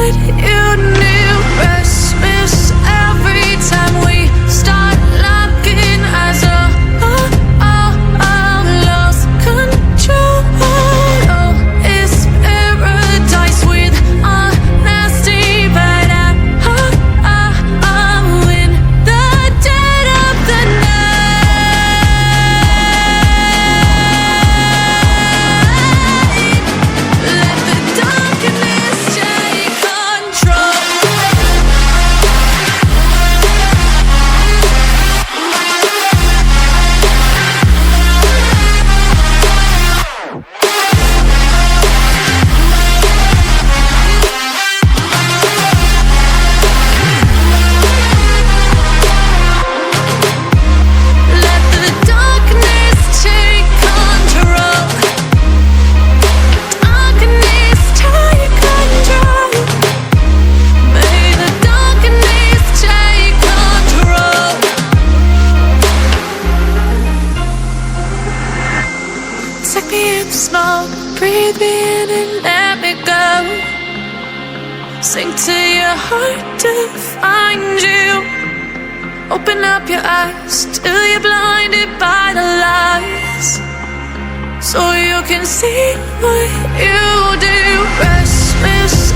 what you knew. Restless every time we start locking eyes. Lost control. Oh, it's paradise with honesty, but I'm in the dead of the night. Let the darkness take control. Let the darkness take control. Darkness take control. May the darkness take control. Take me in slow, breathe me in and let me go. Sink to your heart to find you. Open up your eyes till you're blinded by the lies, so you can see what you do. Restless